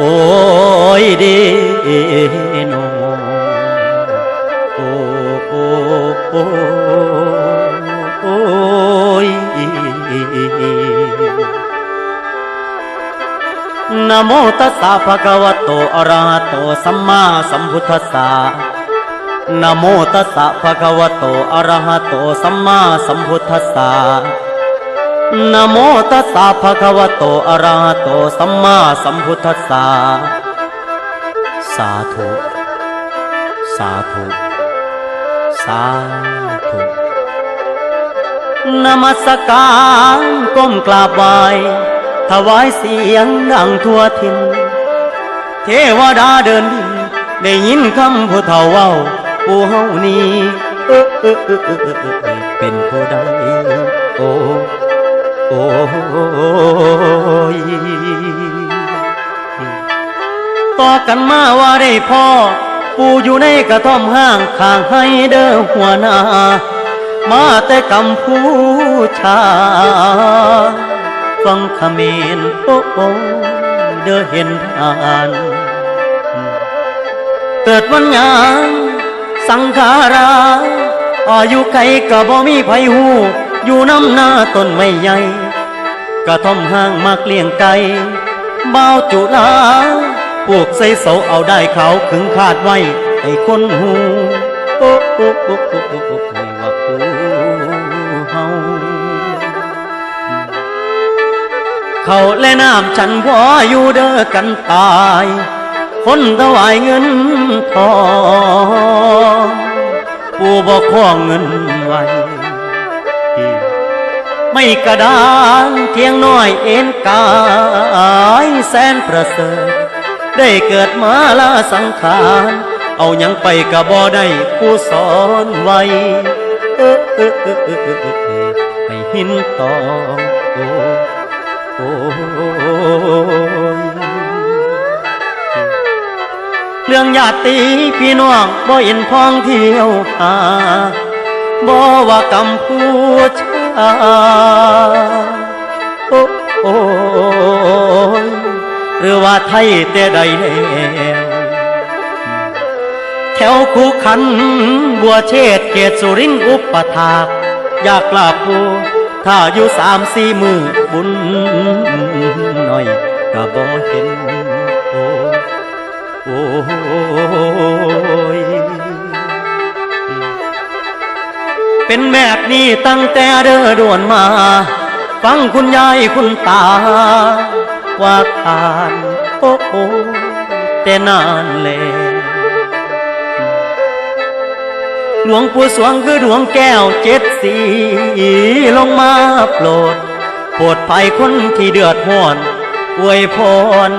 โอ้ยเดโนโอ้โอ้โอ้โอ้ยนะโมตัสสะภะคะวะโตอะระหะโตสัมมาสัมพุทธัสสะนะโมตัสสะภะคะวะโตอะระหะโตสัมมาสัมพุทธัสสะนะโมตัสสะภะคะวะโตอะระหะโตสัมมาสัมพุทธัสสะสาธุสาธุสาธุนมัสการก้มกราบไหว้ถวายเสียงดังทั่วถิ่นเทวดาเดินดินได้ยินคำผู้เฒ่าเว้าผู้เฮานี้เป็นผู้ใดโอ้โอ้ยต่อกันมาว่าได้พ่อปู่อยู่ในกระท่อมห้างข้างให้เด้อหัวหน้ามาแต่กัมพูชาฟังเขมรโอ้โอ้เด้อเห็นทานเกิดวันหยังสังขาราอายุไกลก็บ่มีไผฮู้อยู่น้ำหน้าต้นไม้ใหญ่กระท่อมห้างมาเกลี้ยงไก่บ่าวจุฬาพวกใส่เสาเอาได้เขาขึงคาดไว้ให้คนหูโอ้โอ้โอ้โอ้โอ้โอ้ว่าผู้เฮาเขาและน้ำฉันพออยู่เด้อกันตายคนถวายเงินทองผู้บอกขอเงินไว้ไม่กระด้างเทียงน้อยเอ็นกายแสนประเสริฐได้เกิดมาลาสังขารเอายังไปกะบ่ได้ผู้สอนไว้ให้หินตองโอ้โอ้เรื่องญาติพี่น้องบ่เห็นพ้องเที่ยวหาบ่ว่ากัมพูชาโอ้โอ้หรือว่าไทยแต่ใดแล้วแถวคูขันบัวเชษเกตสุรินทร์อุปถากอยากกราบปูถ้าอยู่3-4 มือบุญหน่อยก็บ่เห็นโอ้โอ้ยเป็นแบบนี้ตั้งแต่เด้อด่วนมาฟังคุณยายคุณตาว่าทานโอ้โอ้แต่นานแล้วหลวงปู่สวงคือดวงแก้ว7 สีลงมาโปรดภัยคนที่เดือดร้อนอวยพร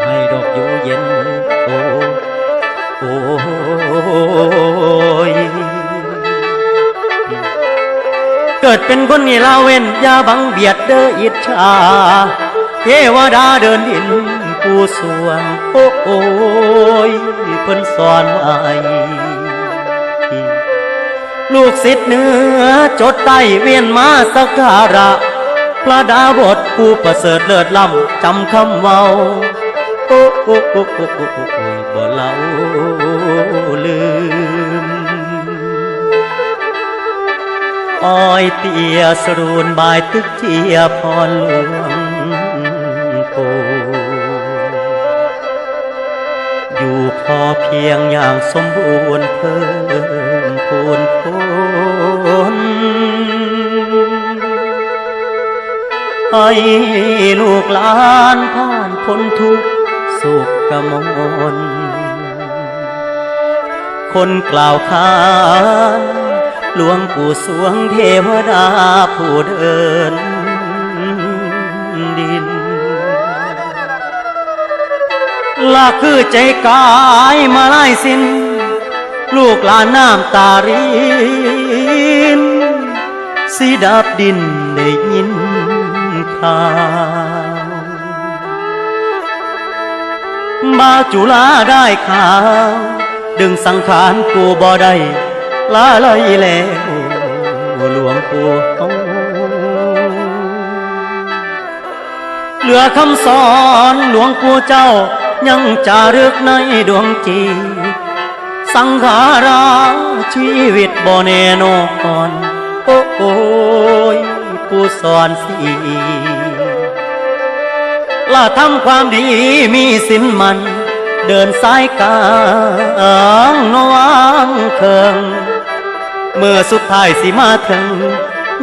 ให้ดอกอยู่เย็นโอ้โอ้ยเกิดเป็นคนนี่ลาเว้นอย่าบังเบียดเด้ออิจฉาเทวดาเดินดินผู้สวงโอ้โอ้ยเพิ่นสอนไว้ลูกศิษย์เนื้อจดใต้เวียนมาสักการะพระดาบทผู้ประเสริฐเลิศล้ำจำคำเว้าโอ้โอ้โอ้โอ้โอ้โอ้บ่เล่าลืมอ้อยเตียสรูนบายตึกเทียพรหลวงปู่อยู่พอเพียงอย่างสมบูรณ์เพิ่มพูนพ้นให้ลูกหลานผ่านพ้นทุกสุขกมลคนกล่าวขานหลวงปู่สวงเทวดาผู้เดินดินลาคือใจกายมาไล่สิ้นลูกหลานน้ำตารินสีดับดินได้ยินข่าวบ่าวจุฬาได้ข่าวดึงสังขารกูบ่ได้ลาไหลแล้วหลวงปู่หล ลือคำสอนหลวงปู่เจ้ายังจารึกในดวงจิตสังขาราชีวิตบ่แน่นอนโอ้ยผู้สอนสีละทำความดีมีสินมันเดินสายกลางนวางเคิงเมื่อสุดท้ายสิมาถึง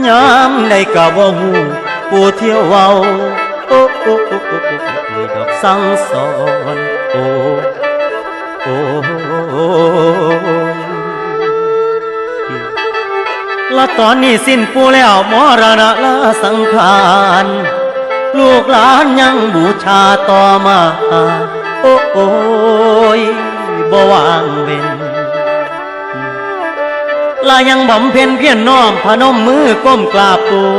ยามได้กะว่าหูผู้เที่ยวเว้าโอ้ดอกสั่งสอนโอ้ละตอนนี้สิ้นผู้แล้วมรณะละสังขารลูกหลานยังบูชาต่อมาโอ้ยบ่วางเว้นลายังบำเพ็ญเพียรน้อมพนมมือก้มกราบปู่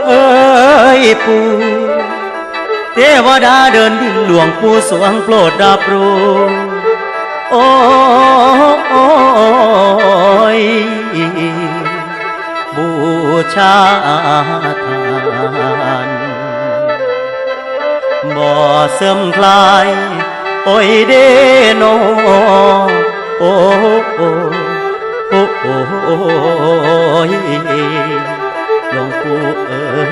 เอ้ยปู่เทวดาเดินดินหลวงปู่สวงโปรดรับรู้โอ้ยบูชาทานบ่เสื่อมคลายโอ้ยเดโนโอ้ยหลวงปู่เอ๋